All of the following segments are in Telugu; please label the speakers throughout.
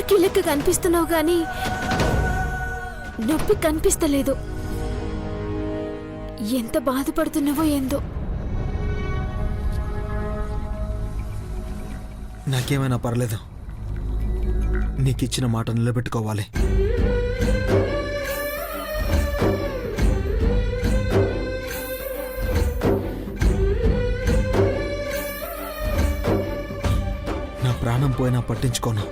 Speaker 1: కిలక్కి కనిపిస్తున్నావు గాని నొప్పి కనిపిస్తలేదు. ఎంత బాధపడుతున్నావో ఏందో.
Speaker 2: నాకేమైనా పర్లేదు, నీకిచ్చిన మాట నిలబెట్టుకోవాలి. నా ప్రాణం పోయినా పట్టించుకోను.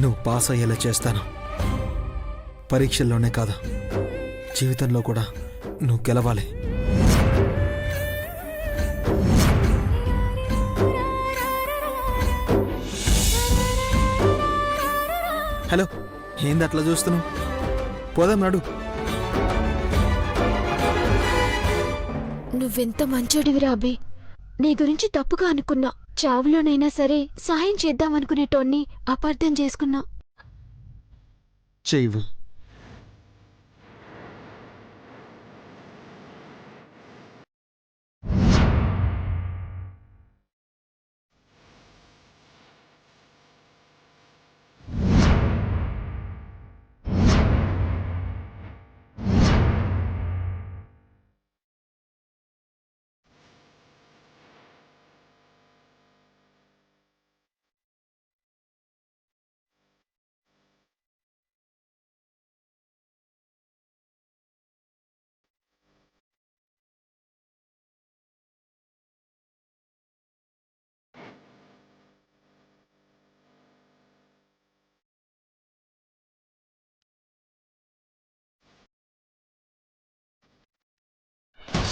Speaker 2: నువ్వు పాస్ అయ్యేలా చేస్తాను. పరీక్షల్లోనే కాదు, జీవితంలో కూడా నువ్వు గెలవాలి. హలో, ఏంది అట్లా చూస్తున్నావు? పోదాం, నడు.
Speaker 1: నువ్వెంత మంచోడివిరా అభి. నీ గురించి తప్పుగా అనుకున్నా. చావులోనైనా సరే సాయం చేద్దామనుకునేటోన్ని అపార్థం చేసుకున్నా.
Speaker 2: చెయ్యి.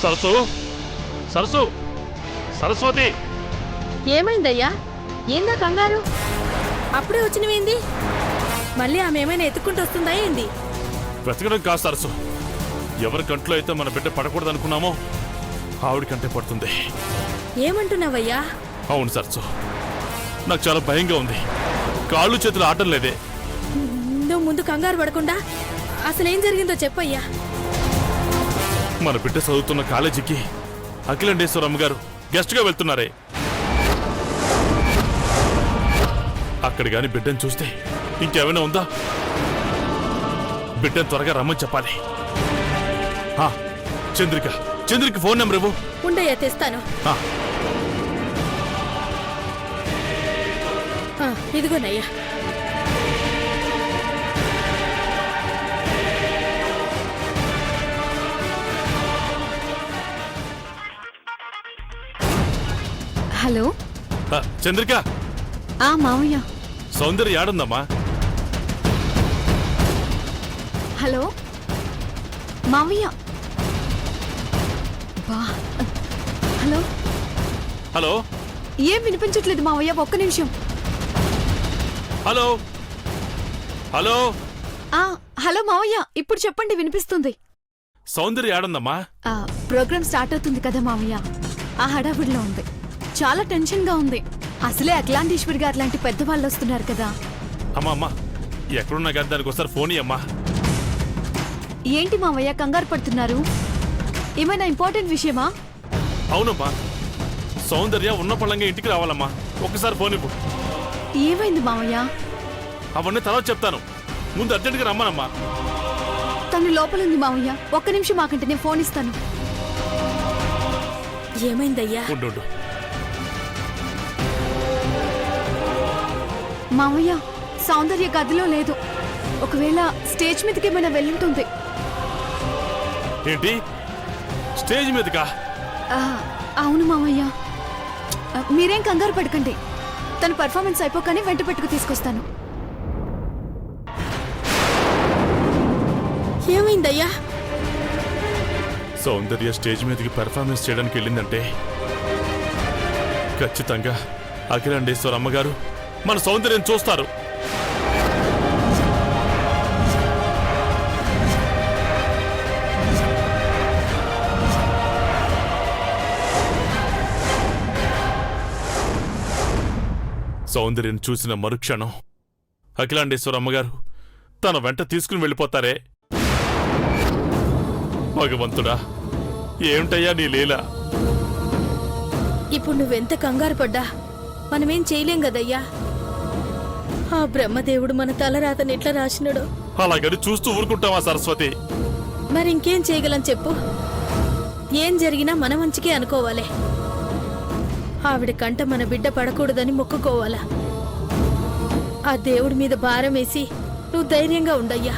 Speaker 3: సరసు, సరసు, సరస్వతి.
Speaker 4: ఏమైందయ్యా? ఏందా కంగారు? అప్పుడే వచ్చినవేంది? మళ్ళీ ఆమె ఏమైనా ఎత్తుకుంటూ వస్తుందా ఏంది?
Speaker 3: వెతకడం కాదు సరసు, ఎవరి కంట్లో అయితే మన బిడ్డ పడకూడదు అనుకున్నామో ఆవిడ కంటే పడుతుంది.
Speaker 4: ఏమంటున్నావయ్యా?
Speaker 3: అవును సరసు, నాకు చాలా భయంగా ఉంది. కాళ్ళు చేతులు ఆటం లేదే.
Speaker 4: నువ్వు ముందు కంగారు పడకుండా అసలేం జరిగిందో చెప్పయ్యా.
Speaker 3: మన బిడ్డ చదువుతున్న కాలేజీకి అఖిలండేశ్వరమ్మ గారు గెస్ట్గా వెళ్తున్నారే. అక్కడ గాని బిడ్డను చూస్తే ఇంకేమైనా ఉందా? బిడ్డను త్వరగా రమ్మని చెప్పాలి. చంద్రిక ఫోన్ నెంబర్ ఇవ్వు.
Speaker 4: ఉండయ్యా, తెస్తాను. ఇదిగోనయ్యా.
Speaker 1: హలో.
Speaker 3: చంద్రిక.
Speaker 1: మావయ్య.
Speaker 3: సౌందర్య యాడుందమ్మా?
Speaker 1: హలో మావయ్య. Hello
Speaker 3: hello.
Speaker 1: ఏం వినిపించట్లేదు మావయ్య, ఒక్క నిమిషం.
Speaker 3: Hello hello.
Speaker 1: హలో మావయ్య, ఇప్పుడు చెప్పండి, వినిపిస్తుంది.
Speaker 3: సౌందర్య యాడుందమ్మా?
Speaker 1: ప్రోగ్రామ్ స్టార్ట్ అవుతుంది కదా మావయ్య, ఆ హడావిడిలో ఉంది. చాలా టెన్షన్ గా ఉంది. అసలే అఖిలాండేశ్వరి గారు లాంటి పెద్దవాళ్ళు వస్తున్నారు కదా.
Speaker 3: అమ్మా ఎక్కడున్నా కానీ దానికి ఒకసారి ఫోన్ ఇయ్యమ్మా.
Speaker 1: ఏంటి మావయ్య కంగారు పడుతున్నారు? ఏమైనా ఇంపార్టెంట్ విషయమా?
Speaker 3: అవునమ్మా, సౌందర్య ఉన్న పళ్ళంగా ఇంటికి రావాలమ్మా. ఒక్కసారి ఫోన్ ఇవ్వు.
Speaker 1: ఏమైంది మావయ్య?
Speaker 3: అవన్నీ తర్వాత చెప్తాను, ముందు అర్జెంట్గా రమ్మనమ్మా.
Speaker 1: తను లోపలుంది మావయ్య, ఒక్క నిమిషం ఆకంటే నేను ఫోన్ ఇస్తాను.
Speaker 4: ఏమైందయ్యా?
Speaker 3: ఉండు.
Speaker 1: మావయ్య, సౌందర్య గదిలో లేదు. ఒకవేళ స్టేజ్ మీదకి ఏమైనా వెళ్ళుంటుంది.
Speaker 3: ఏంటి, స్టేజ్ మీదకా?
Speaker 1: అవును మావయ్య. మీరేం కంగారు పడకండి, తన పర్ఫార్మెన్స్ అయిపోగానే వెంట పెట్టుకు తీసుకొస్తాను.
Speaker 4: ఏమైందయ్యా?
Speaker 3: సౌందర్య స్టేజ్ మీదకి పెర్ఫార్మెన్స్ చేయడానికి వెళ్ళిందంటే ఖచ్చితంగా అఖిలాండేశ్వర అమ్మగారు మన సౌందర్యం చూస్తారు. సౌందర్యం చూసిన మరుక్షణం అఖిలాండేశ్వర అమ్మగారు తన వెంట తీసుకుని వెళ్ళిపోతారే. భగవంతుడా, ఏమిటయ్యా నీ లీల?
Speaker 4: ఇప్పుడు నువ్వెంత కంగారు పడ్డా మనమేం చేయలేం కదయ్యా. ఆ బ్రహ్మదేవుడు మన తలరాతని ఎట్లా రాసినాడో.
Speaker 3: అలాగని చూస్తూ ఊరుకుంటావా సరస్వతి?
Speaker 4: మరి ఇంకేం చేయగలం చెప్పు? ఏం జరిగినా మన మంచికే అనుకోవాలి. ఆవిడ కంట మన బిడ్డ పడకూడదని మొక్కుకోవాలా. ఆ దేవుడి మీద భారం వేసి నువ్వు ధైర్యంగా ఉండయ్యా.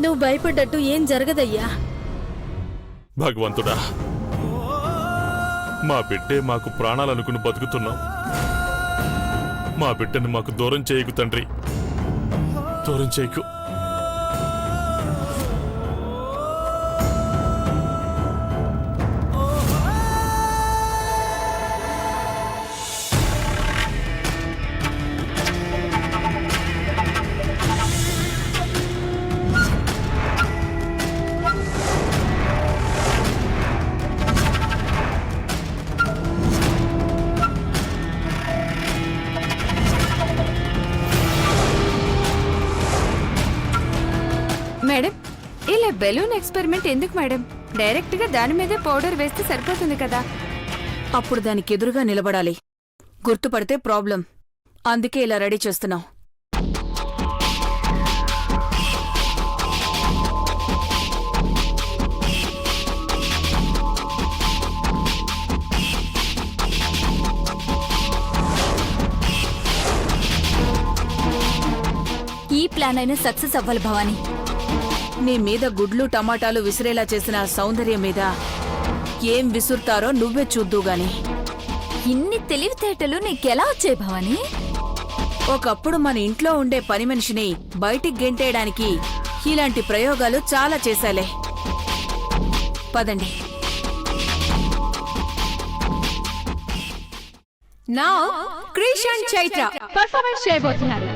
Speaker 4: నువ్వు భయపడ్డట్టు ఏం జరగదయ్యా.
Speaker 3: భగవంతుడా, మా బిడ్డే మాకు ప్రాణాలనుకుని బతుకుతున్నాం. మా బిడ్డని మాకు దూరం చేయకు తండ్రి, దూరం చేయకు.
Speaker 5: మేడం, ఇలా బెలూన్ ఎక్స్పెరిమెంట్ ఎందుకు మేడం? డైరెక్ట్ గా దాని మీదే పౌడర్ వేస్తే సరిపోతుంది కదా.
Speaker 6: అప్పుడు దానికి ఎదురుగా నిలబడాలి. గుర్తుపడితే ప్రాబ్లం. అందుకే ఇలా రెడీ చేస్తున్నాం.
Speaker 1: ఈ ప్లాన్ అయినా సక్సెస్ అవ్వాలి భవానీ.
Speaker 6: నీ మీద గుడ్లు టమాటాలు విసిరేలా చేసిన ఆ సౌందర్యం మీద ఏం విసురుతారో నువ్వే చూద్దుగాని.
Speaker 1: ఇన్ని తెలివితేటలు నీకెలా వచ్చాయి భవానీ?
Speaker 6: ఒకప్పుడు మన ఇంట్లో ఉండే పని మనిషిని బయటికి గెంటేయడానికి ఇలాంటి ప్రయోగాలు చాలా చేశాలే. పదండి.
Speaker 5: నా క్రిష్ అండ్ చైత్ర పర్ఫార్మెన్స్ చేయబోతున్నారు.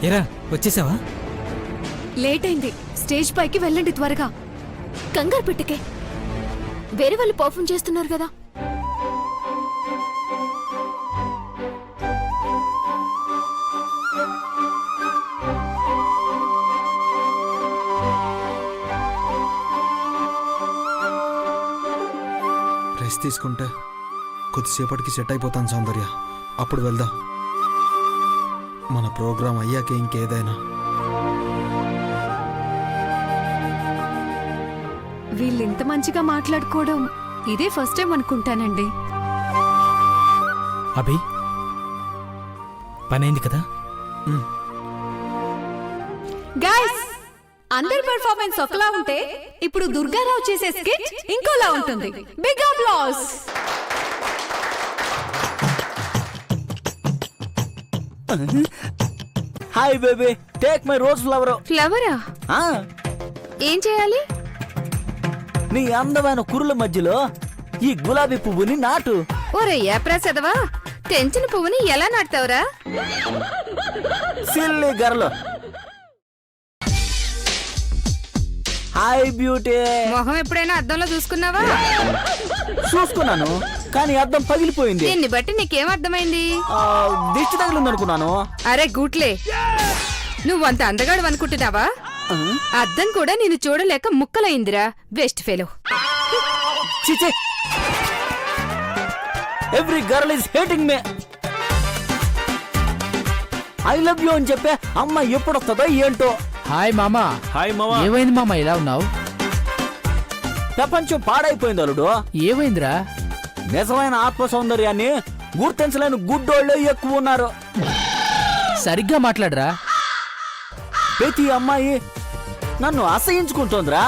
Speaker 7: ఎరా వచ్చేసావా?
Speaker 1: లేట్ అయింది. స్టేజ్ పైకి వెళ్ళండి త్వరగా. కంగారు పెట్టకే, వేరే వాళ్ళు పర్ఫామ్ చేస్తున్నారు కదా.
Speaker 2: రెస్ట్ తీసుకుంటే కొద్దిసేపటికి సెట్ అయిపోతాను సౌందర్య. అప్పుడు వెళ్దాం. మన ప్రోగ్రాం అయ్యాకే ఇంకేదైనా.
Speaker 1: వీళ్ళు ఇంత మంచిగా మాట్లాడుకోవడం ఇదే ఫస్ట్ టైం అనుకుంటానండి.
Speaker 7: అభి, పనైంది కదా?
Speaker 5: గైస్,
Speaker 1: అందరి పర్ఫార్మెన్స్ ఒకలా ఉంటే ఇప్పుడు దుర్గారావు చేసే స్కిట్ ఇంకోలా ఉంటుంది. Big applause.
Speaker 7: Hi baby, take my rose flower.
Speaker 5: ఫ్లవరా? ఏం చేయాలి?
Speaker 7: నీ అందమైన కురుల మధ్యలో ఈ గులాబీ పువ్వుని నాటు.
Speaker 5: ఒరే ఏప్రాసదవా, తెంచిన పువ్వుని ఎలా నాటుతావురా?
Speaker 7: Silly girl. Hi beauty.
Speaker 5: మొహం ఎప్పుడైనా అద్దంలో చూసుకున్నావా?
Speaker 7: చూసుకున్నాను, కానీ అద్దం పగిలిపోయింది.
Speaker 5: దీన్ని బట్టి నీకేం అర్థమైంది?
Speaker 7: దిష్టి తగిలింది అనుకున్నాను.
Speaker 5: అరే గూట్లే, నువ్వంత అందగాడు అనుకుంటున్నావా? అద్దం కూడా నేను చూడలేక ముక్కలైందిరా, వేస్ట్ ఫెలో.
Speaker 7: చిచే, every girl is hating me. I love you అని చెప్పే అమ్మ ఎప్పుడొస్తుందో ఏంటో.
Speaker 8: హాయ్ మామా.
Speaker 3: హాయ్ మావా.
Speaker 8: ఏమైంది మామా ఇలా ఉన్నావు?
Speaker 7: ప్రపంచం పాడైపోయింది అల్లుడు.
Speaker 8: ఏమైందిరా?
Speaker 7: నిజమైన ఆత్మ సౌందర్యాన్ని గుర్తించలేని గుడ్డోళ్ళే ఎక్కువ ఉన్నారు.
Speaker 8: సరిగ్గా మాట్లాడరా.
Speaker 7: ప్రతి అమ్మాయి నన్ను అసహించుకుంటోందిరా.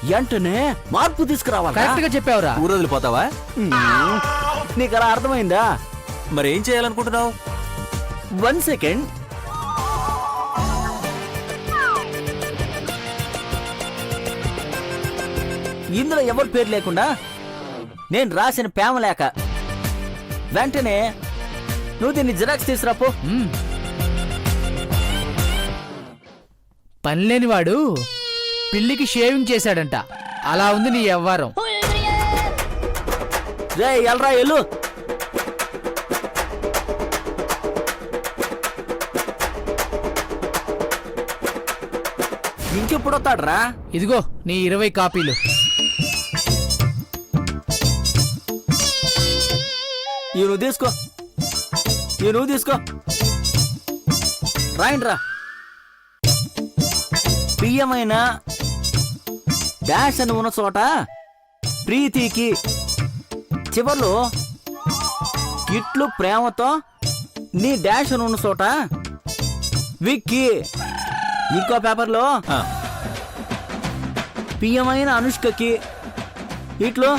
Speaker 7: వెంటనే మార్పు తీసుకురావాలి.
Speaker 8: కరెక్ట్ గా చెప్పావురా.
Speaker 2: ఊరొదిలిపోతావా?
Speaker 7: నీకు అలా అర్థమైందా?
Speaker 2: మరేం చేయాలనుకుంటున్నావు?
Speaker 7: 1 సెకండ్. ఇందులో ఎవరి పేరు లేకుండా నేను రాసిన ప్రేమ లేక. వెంటనే నువ్వు దీన్ని జిరాక్స్ తీసుకురాపో.
Speaker 8: పనిలేనివాడు పిల్లికి షేవింగ్ చేశాడంట. అలా ఉంది నీ వ్యవహారం.
Speaker 7: రే ఎల్రా ఎల్లు. ఇంకెప్పుడు వస్తాడ్రా?
Speaker 8: ఇదిగో నీ 20 కాపీలు.
Speaker 7: ఈ నువ్వు తీసుకో, ఈ నువ్వు తీసుకో. రాయండ్రా. ప్రియమైన డాష్ అని ఉన్న చోట ప్రీతికి చివర్లో ఇట్లు ప్రేమతో నీ డాష్ అని ఉన్న చోట విక్కీ. ఇంకో పేపర్లో ప్రియమైన అనుష్కకి ఇట్లు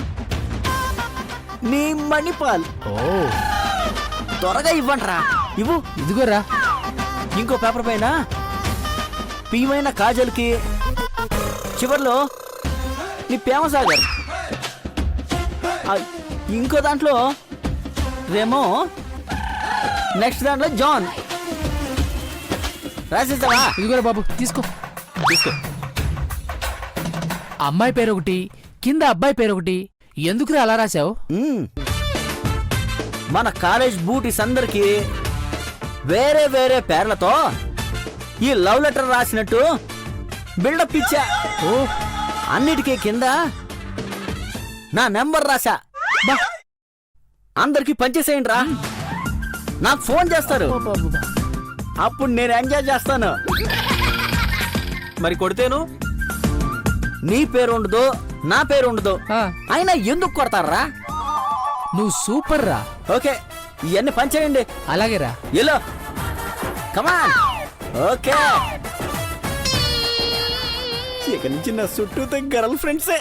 Speaker 7: నీ మణిపాల్.
Speaker 8: ఓ
Speaker 7: త్వరగా ఇవ్వండిరా, ఇవ్వు.
Speaker 8: ఇదిగోరా.
Speaker 7: ఇంకో పేపర్ పైన ప్రియమైన కాజల్కి చివర్లో నీ ప్రేమసాగర్. ఇంకో దాంట్లో రేమో, నెక్స్ట్ దాంట్లో జాన్. రాసేసావా?
Speaker 8: ఇదిగోరా బాబు, తీసుకో.
Speaker 7: తీసుకో.
Speaker 8: అమ్మాయి పేరు ఒకటి, కింద అబ్బాయి పేరు ఒకటి. ఎందుకురా అలా రాసావు?
Speaker 7: మన కాలేజ్ బూటీస్ అందరికి వేరే వేరే పేర్లతో ఈ లవ్ లెటర్ రాసినట్టు బిల్డప్ ఇచ్చా.
Speaker 8: ఓ,
Speaker 7: అన్నిటికీ కింద నా నెంబర్ రాసా. బా, అందరికి పంచేసేయండి రా. నాకు ఫోన్ చేస్తారు, అప్పుడు నేను ఎంజాయ్ చేస్తాను.
Speaker 2: మరి కొడితేను?
Speaker 7: నీ పేరు ఉండదు, నా పేరు ఉండదు.
Speaker 8: ఆ,
Speaker 7: అయినా ఎందుకు కొడతారా?
Speaker 8: నువ్వు సూపర్ రా.
Speaker 7: ఓకే, ఇవన్నీ పంచేయండి.
Speaker 8: అలాగేరా.
Speaker 7: ఎలో కమాన్. ఓకే, ఇక నుంచి నా చుట్టూ గర్ల్ ఫ్రెండ్సే.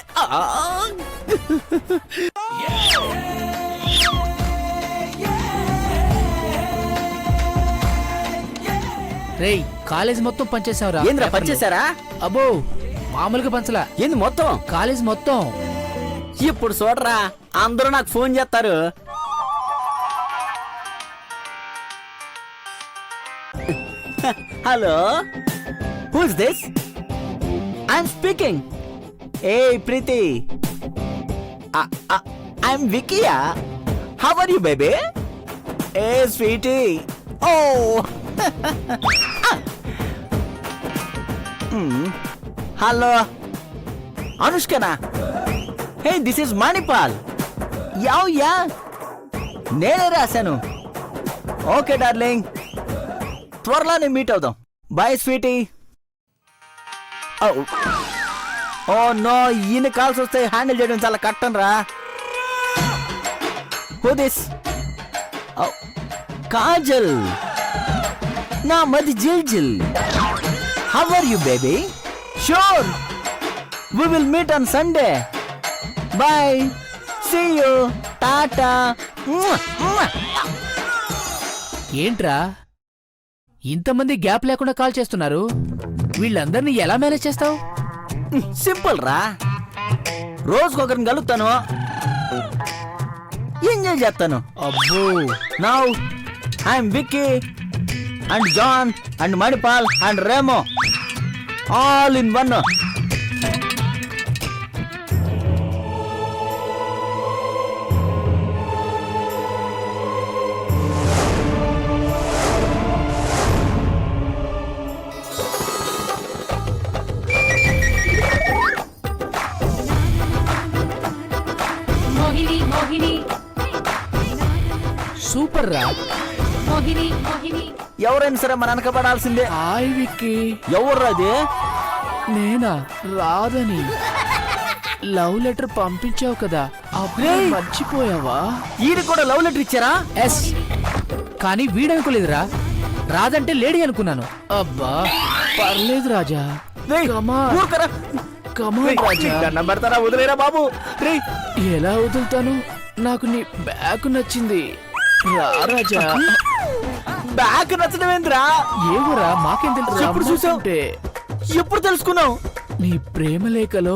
Speaker 8: రేయ్, కాలేజ్ మొత్తం పంచేసావురా.
Speaker 7: ఏంద్రా పంచేశారా?
Speaker 8: అబ్బో, మామూలుగా పంచలా.
Speaker 7: ఏంది మొత్తం?
Speaker 8: కాలేజ్ మొత్తం.
Speaker 7: ఇప్పుడు చూడరా, అందరూ నాకు ఫోన్ చేస్తారు. Hello, who's this? I'm speaking. Hey Preeti, I'm Vikiya. How are you baby? Hey sweetie. Oh hello, అనుష్కనా? Hey, this is Manipal. Yeah నేనే రాశాను. ఓకే డార్లింగ్, త్వరలోనే మీట్ అవుదాం. Bye sweetie. ఓ నో, ఈయన కాల్స్ వస్తే హ్యాండిల్ చేయడం చాలా కష్టం రా. Who this? కాజల్, నా మది జిల్ జిల్. How are you baby? Sure we will meet on Sunday bye see you tata.
Speaker 8: ఏంట్రా ఇంతమంది గ్యాప్ లేకుండా కాల్ చేస్తున్నారు? వీళ్ళందరినీ ఎలా మేనేజ్ చేస్తావు?
Speaker 7: సింపుల్ రా, రోజుకొకరిని కలుస్తాను, ఎంజాయ్ చేస్తాను.
Speaker 8: అబ్బో,
Speaker 7: now I'm Vicky and John and Manipal and Remo all in one.
Speaker 8: Super రా.
Speaker 7: ఎవరైనా సరే మన వెనకబడాల్సిందే.
Speaker 8: హాయ్ విక్కీ.
Speaker 7: ఎవర్రా అది?
Speaker 8: నేనా? రాదని లవ్ లెటర్ పంపించావు కదా, అప్పుడే మర్చిపోయావా?
Speaker 7: ఈయన కూడా లవ్ లెటర్ ఇచ్చారా?
Speaker 8: ఎస్, కానీ వీడనుకోలేదురా, రాదంటే లేడీ అనుకున్నాను. అబ్బా పర్లేదు రాజా.
Speaker 7: రేయ్,
Speaker 8: Come on.
Speaker 7: ఊరుకోరా.
Speaker 8: కమాన్
Speaker 7: రేయ్,
Speaker 8: రాజా.
Speaker 7: దండం పెడతారా, వదిలేరా బాబు. రేయ్,
Speaker 8: ఎలా వదులుతాను? నాకు నీ బ్యాగ్ నచ్చింది. రా రాజా.
Speaker 7: బ్యాగ్ నచ్చడమేంద్రా?
Speaker 8: ఏవరా మాకేం తెలుసు?
Speaker 7: ఎప్పుడు చూసావ్? ఎప్పుడు తెలుసుకున్నావు?
Speaker 8: నీ ప్రేమ లేఖలో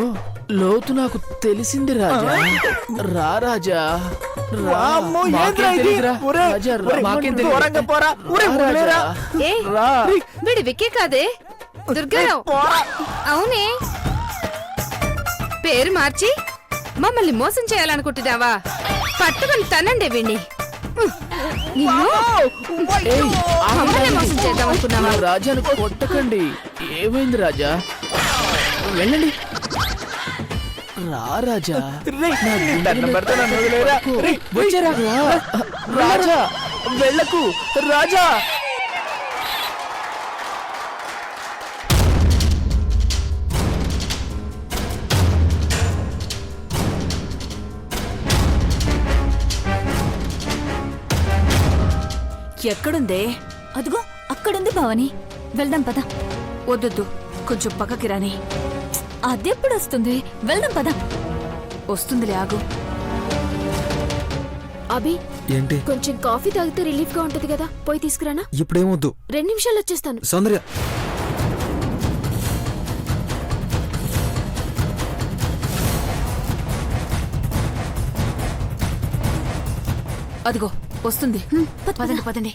Speaker 8: లోతు నాకు తెలిసింది రాజా. రా రాజా, రా.
Speaker 7: వామ్మో,
Speaker 8: మాకేం
Speaker 7: ఏంట్రా ఇది?
Speaker 8: తెలీదురా.
Speaker 7: ఒరే,
Speaker 8: రాజా, రా.
Speaker 7: ఒరే,
Speaker 8: మాకేం
Speaker 7: దూరంగా
Speaker 8: తెలీదు.
Speaker 7: పోరా. ఒరే,
Speaker 8: రా
Speaker 7: వదిలేరా.
Speaker 8: రాజా.
Speaker 5: ఏ
Speaker 8: రా.
Speaker 5: వీడి విక్కీ కాదే, దుర్గారావు.
Speaker 7: పోరా.
Speaker 5: అవునే, పేరు మార్చి మమ్మల్ని మోసం చేయాలనుకుంటున్నావా? పట్టుకొని తనండే వీణ్ణి.
Speaker 8: ఏయ్,
Speaker 5: మమ్మల్ని మోసం చేద్దాం అనుకున్నావా?
Speaker 8: నా రాజాను కొట్టకండి. ఏమైంది రాజా? వెళ్ళండి. రా రాజా.
Speaker 7: రేయ్, దండం పెడతా, నన్ను వదిలేరా. రేయ్,
Speaker 8: వచ్చారా? రా. రాజా వెళ్ళకు రాజా.
Speaker 6: ఎక్కడుందే?
Speaker 1: అదిగో అక్కడుంది భవాని, వెళ్దాం పద.
Speaker 6: వద్దొద్దు, కొంచెం పక్కకి రాని.
Speaker 1: అదెప్పుడు వస్తుంది? వెళ్దాం పద.
Speaker 6: వస్తుందిలే, ఆగు.
Speaker 1: అభి,
Speaker 2: ఏంటి?
Speaker 1: కొంచెం కాఫీ తాగితే రిలీఫ్ గా ఉంటది కదా, పోయి తీసుకురానా?
Speaker 2: ఇప్పుడేమొద్దు
Speaker 1: 2 నిమిషాలు వచ్చేస్తాను.
Speaker 2: సౌందర్య.
Speaker 6: అదిగో వస్తుంది. పదండి పదండి.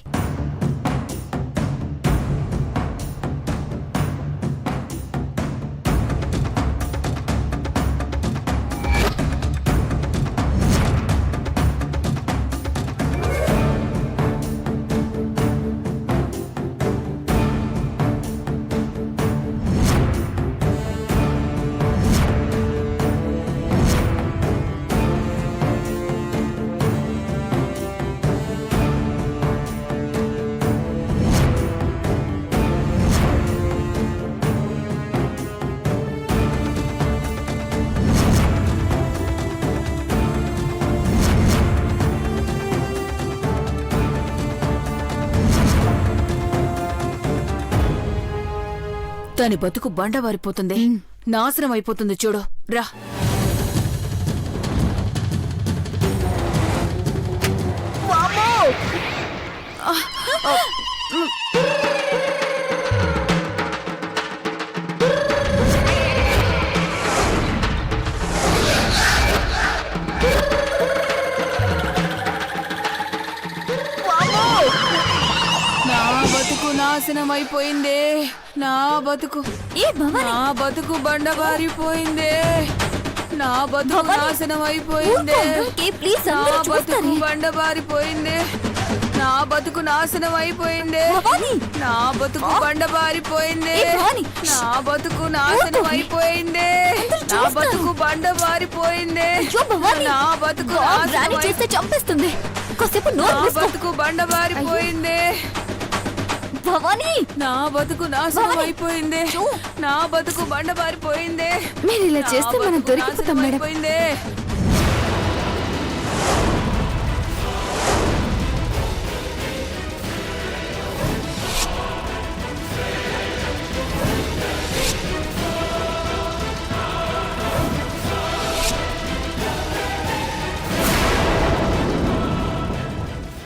Speaker 6: దాని బతుకు బండవారిపోతుంది, నాశనం అయిపోతుంది. చూడు రా. నా బతుకు నాశనం అయిపోయిందే. నా బతుకు నా బతుకు బండబారిపోయిందే. నా బతుకు నాశనం అయిపోయిందే. నా బతుకు బండబారిపోయిందే. నా బతుకు నాశనం అయిపోయిందే. నా బతుకు బండబారిపోయిందే. నా బతుకు నాశనం అయిపోయిందే. నా బతుకు బండబారిపోయిందే. నా బతుకు నాశనం
Speaker 1: చేస్తే చంపేస్తుంది. కాసేపు
Speaker 6: నా
Speaker 1: నోరు మూసుకో.
Speaker 6: బతుకు బండబారిపోయిందే.
Speaker 1: భవాని,
Speaker 6: నా బతుకు నాశనం అయిపోయిందే. నా బతుకు బండబారిపోయిందే.
Speaker 5: మీరు ఇలా చేస్తే మనం
Speaker 6: నా బతుకు
Speaker 5: దొరికిపోతాం
Speaker 6: నాశనం
Speaker 5: మేడం.
Speaker 6: అయిపోయిందే.